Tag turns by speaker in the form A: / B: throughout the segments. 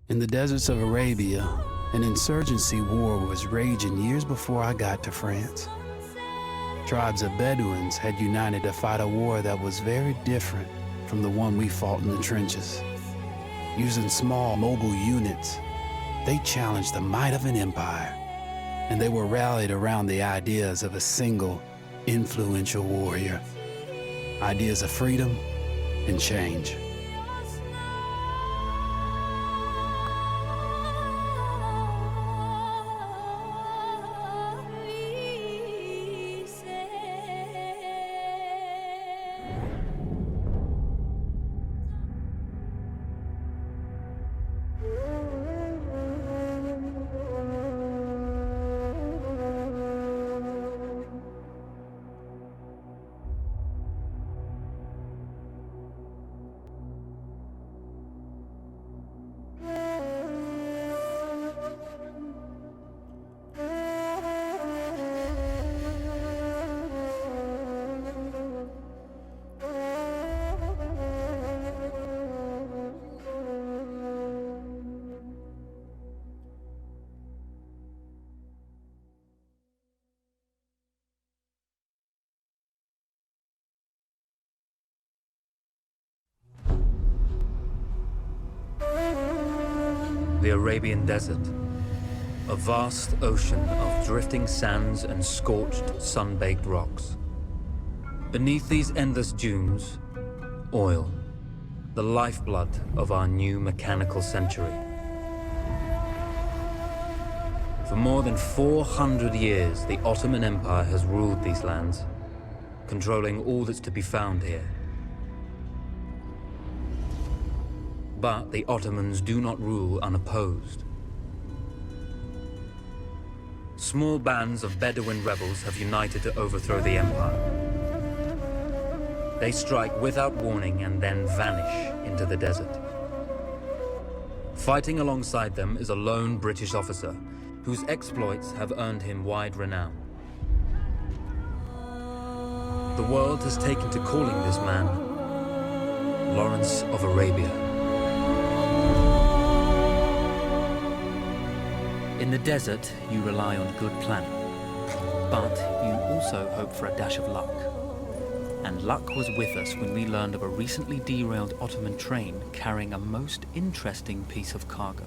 A: In the deserts of Arabia, an insurgency war was raging years before I got to France. Tribes of Bedouins had united to fight a war that was very different from the one we fought in the trenches. Using small, mobile units, they challenged the might of an empire, and they were rallied around the ideas of a single, influential warrior. Ideas of freedom and change.
B: The Arabian Desert, a vast ocean of drifting sands and scorched, sun-baked rocks. Beneath these endless dunes, oil, the lifeblood of our new mechanical century. For more than 400 years, the Ottoman Empire has ruled these lands, controlling all that's to be found here. But the Ottomans do not rule unopposed. Small bands of Bedouin rebels have united to overthrow the empire. They strike without warning and then vanish into the desert. Fighting alongside them is a lone British officer whose exploits have earned him wide renown. The world has taken to calling this man Lawrence of Arabia. In the desert, you rely on good planning, but you also hope for a dash of luck. And luck was with us when we learned of a recently derailed Ottoman train carrying a most interesting piece of cargo.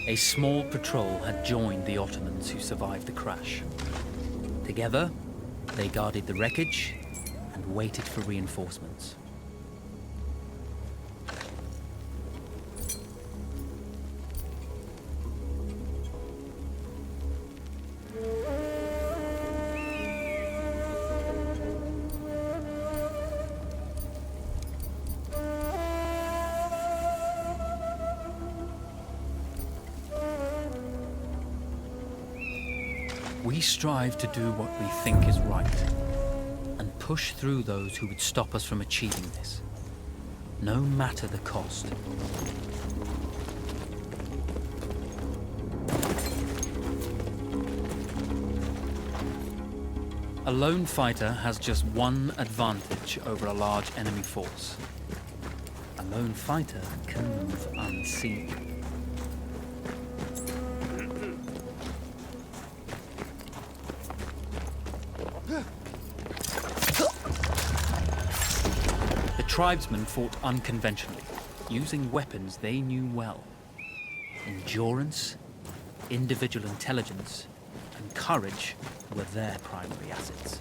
B: A small patrol had joined the Ottomans who survived the crash. Together, they guarded the wreckage and waited for reinforcements. We strive to do what we think is right, and push through those who would stop us from achieving this, no matter the cost. A lone fighter has just one advantage over a large enemy force. A lone fighter can move unseen. The tribesmen fought unconventionally, using weapons they knew well. Endurance, individual intelligence, and courage were their primary assets.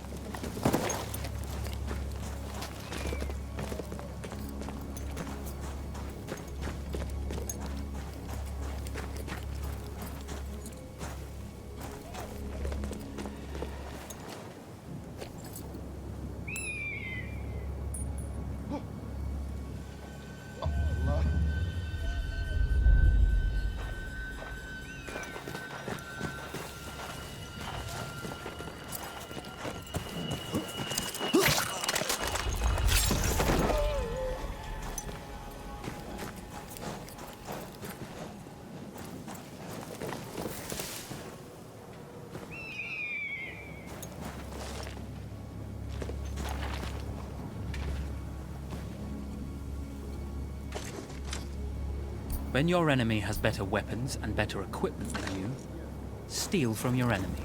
B: When your enemy has better weapons and better equipment than you, steal from your enemy.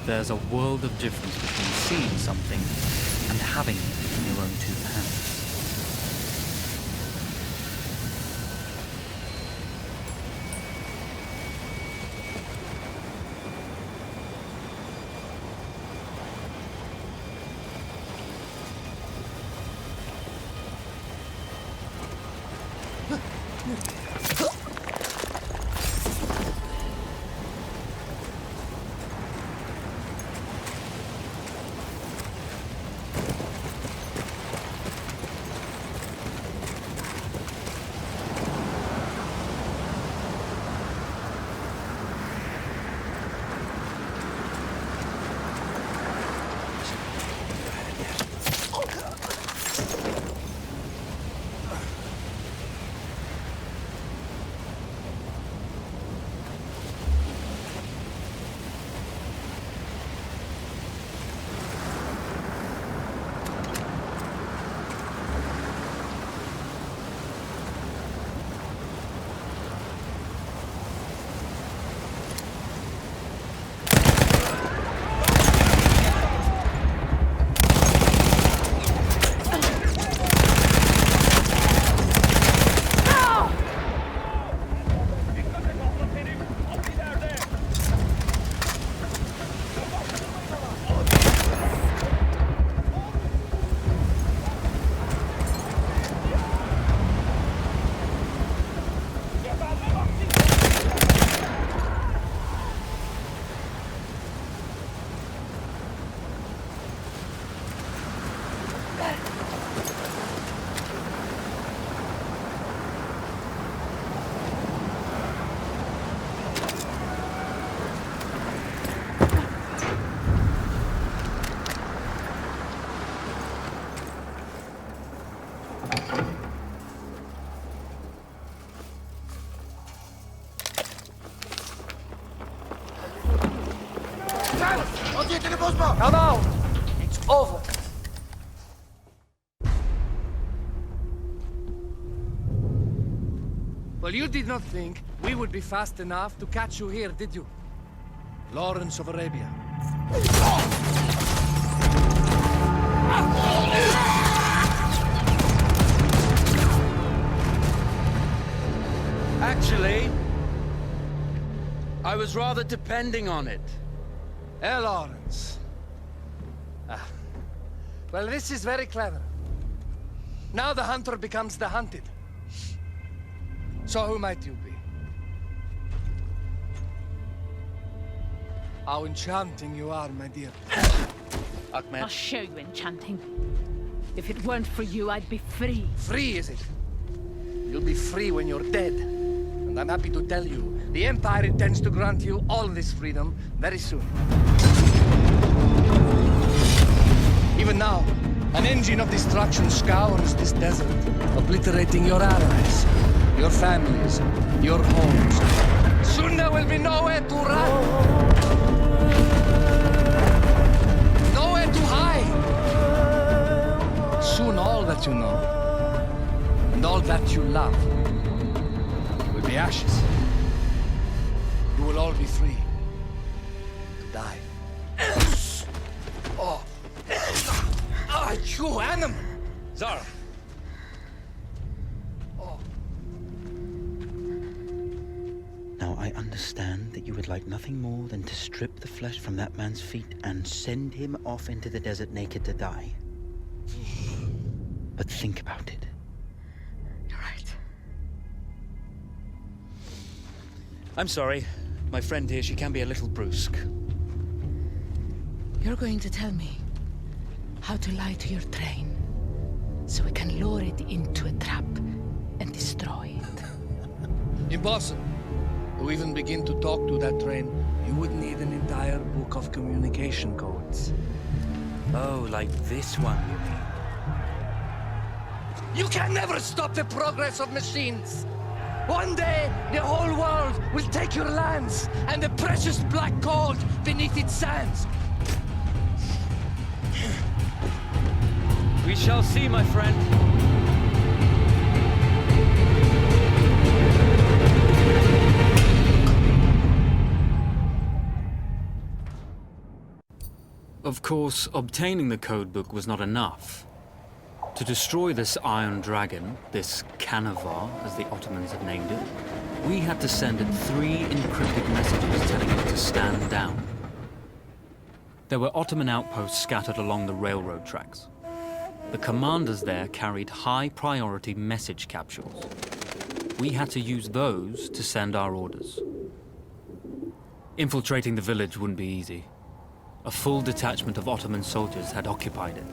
B: There's a world of difference between seeing something and having it in your own two hands.
C: Come out! It's over. Well, you did not think we would be fast enough to catch you here, did you? Lawrence of Arabia.
D: Actually, I was rather depending on it.
C: Lawrence. Well, this is very clever. Now the hunter becomes the hunted. So who might you be? How enchanting you are, my dear.
D: Ahmed.
E: I'll show you enchanting. If it weren't for you, I'd be free.
C: Free, is it? You'll be free when you're dead. And I'm happy to tell you, the Empire intends to grant you all this freedom very soon. Even now, an engine of destruction scours this desert, obliterating your allies, your families, your homes. Soon there will be nowhere to run. Nowhere to hide. Soon all that you know, and all that you love, will be ashes. You will all be free to die. Oh. Ah, you animal!
D: Zara.
F: Now I understand that you would like nothing more than to strip the flesh from that man's feet and send him off into the desert naked to die. But think about it.
E: You're right.
D: I'm sorry. My friend here, she can be a little brusque.
E: You're going to tell me how to lie to your train. so we can lure it into a trap and destroy it.
C: Impossible. To even begin to talk to that train, you would need an entire book of communication codes.
F: Oh, like this one, you mean?
C: You can never stop the progress of machines! One day, the whole world will take your lands and the precious black gold beneath its sands.
D: We shall see, my friend.
B: Of course, obtaining the codebook was not enough. To destroy this Iron Dragon, this Canavar, as the Ottomans had named it, we had to send it 3 encrypted messages telling it to stand down. There were Ottoman outposts scattered along the railroad tracks. The commanders there carried high-priority message capsules. We had to use those to send our orders. Infiltrating the village wouldn't be easy. A full detachment of Ottoman soldiers had occupied it.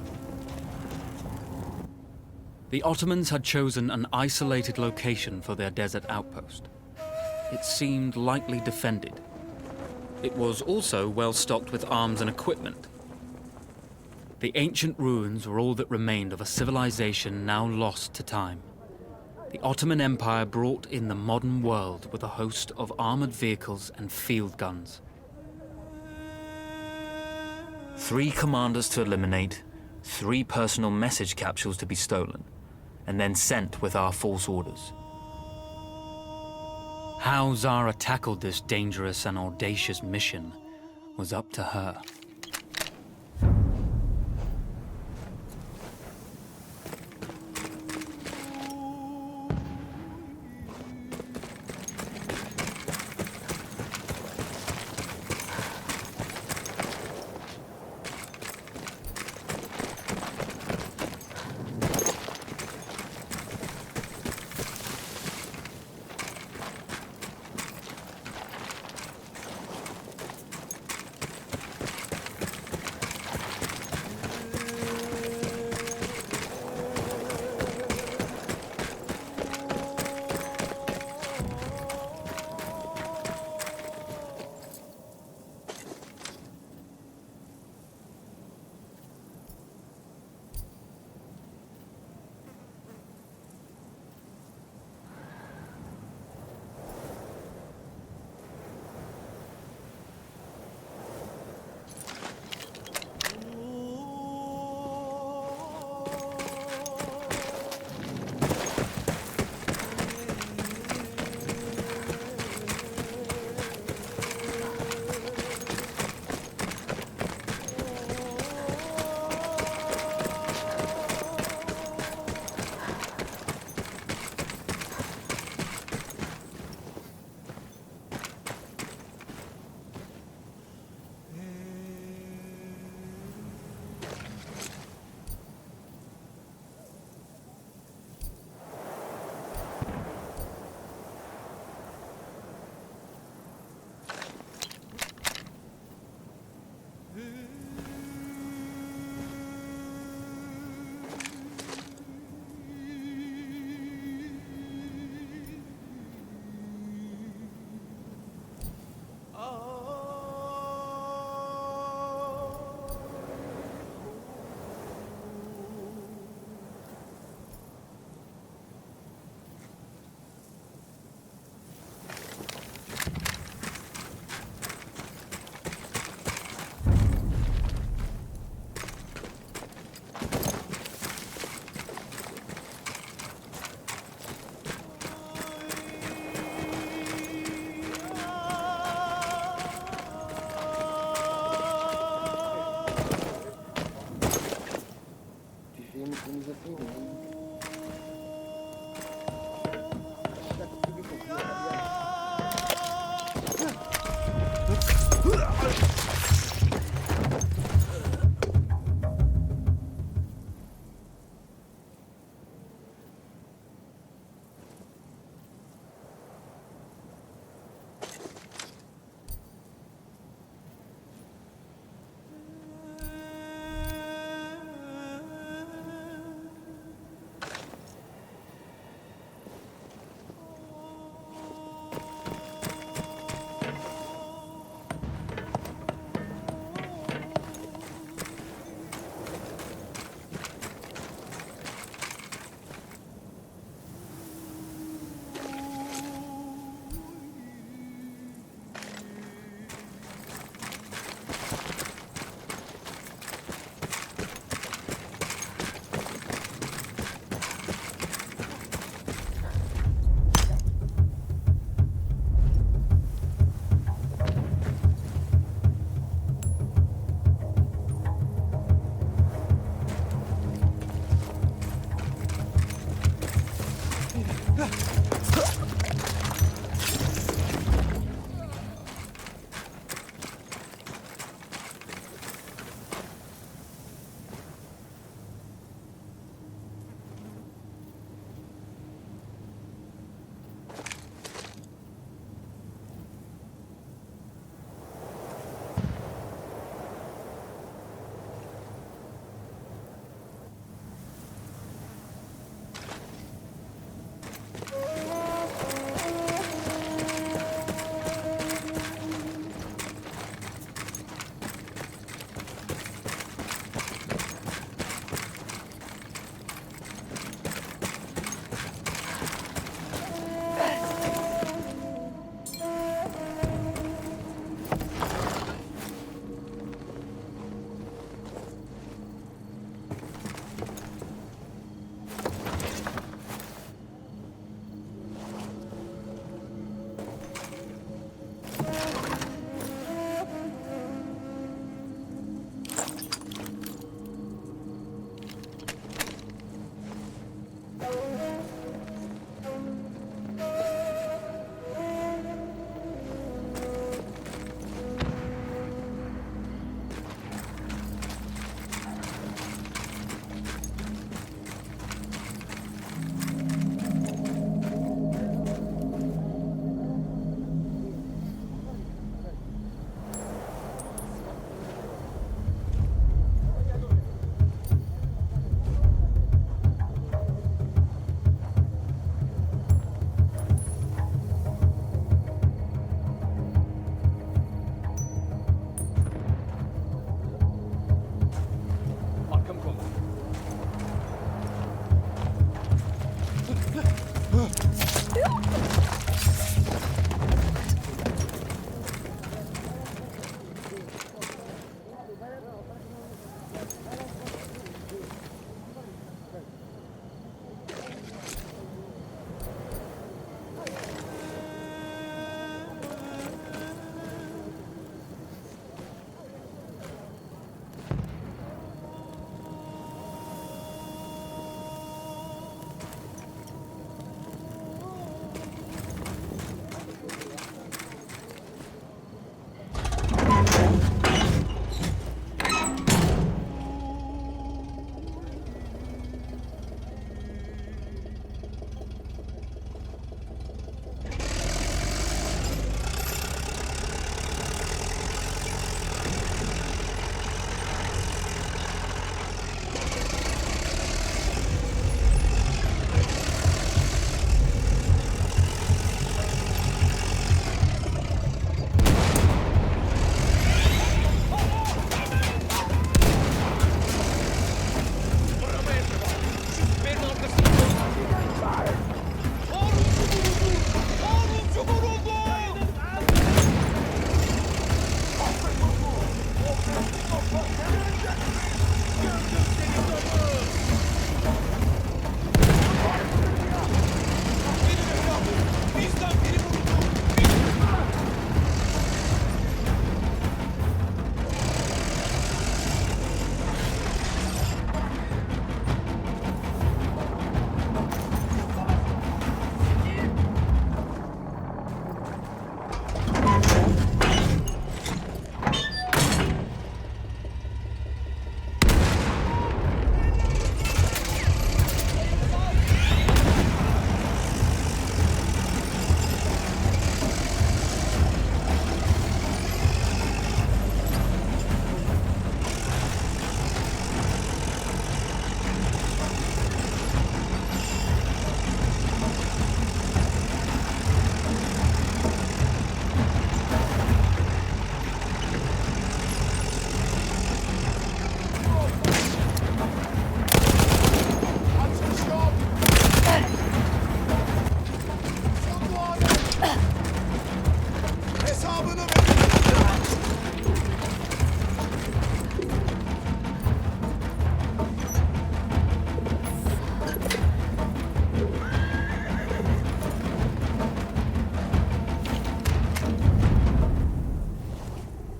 B: The Ottomans had chosen an isolated location for their desert outpost. It seemed lightly defended. It was also well stocked with arms and equipment. The ancient ruins were all that remained of a civilization now lost to time. The Ottoman Empire brought in the modern world with a host of armored vehicles and field guns. 3 commanders to eliminate, 3 personal message capsules to be stolen, and then sent with our false orders. How Zara tackled this dangerous and audacious mission was up to her.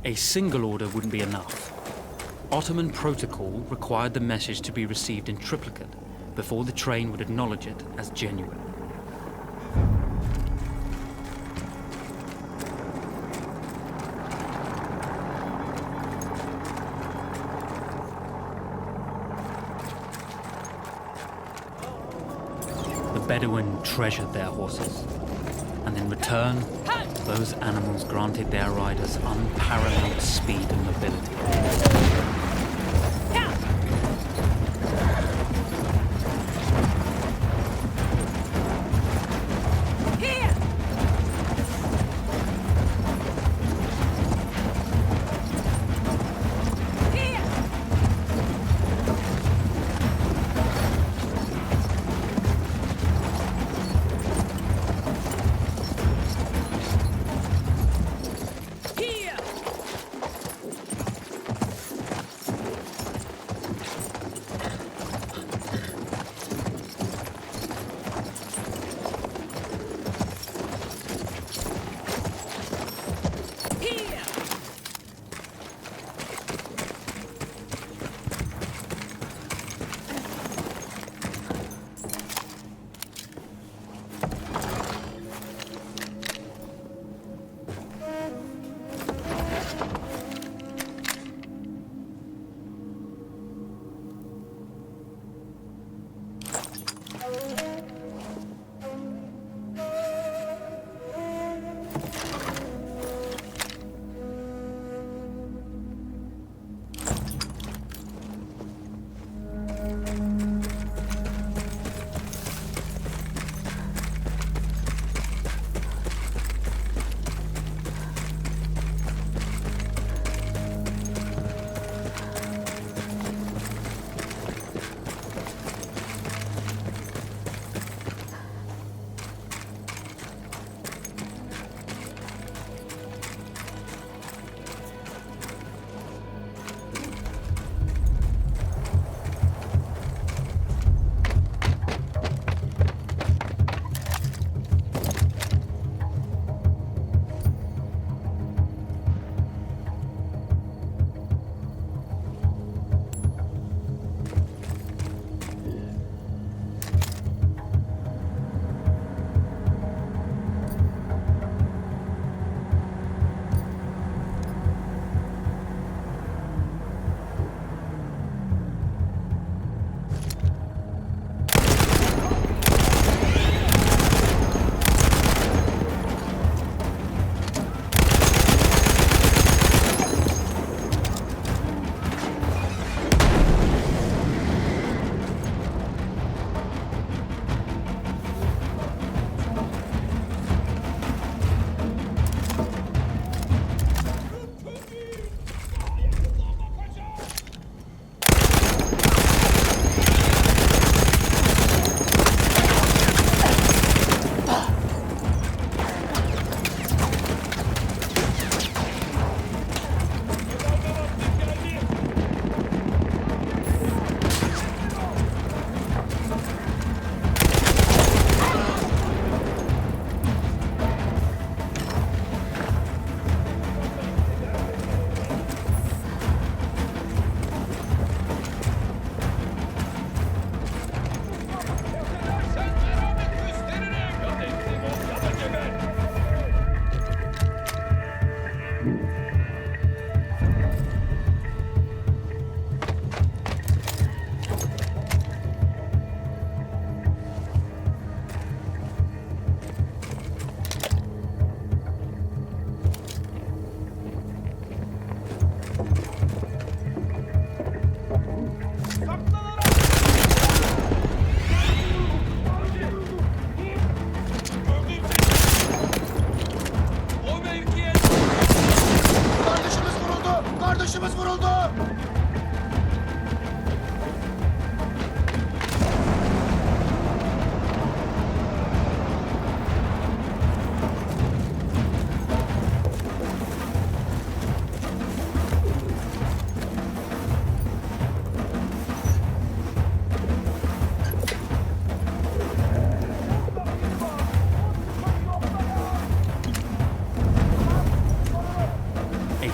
G: A single order wouldn't be enough. Ottoman protocol required the message to be received in triplicate before the train would acknowledge it as genuine. The Bedouin treasured their horses, and in return, those animals granted their riders unparalleled speed and mobility.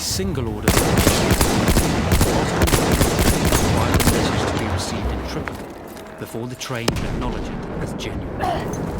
G: single order required the message to be received in triplicate before the train could acknowledge it as genuine.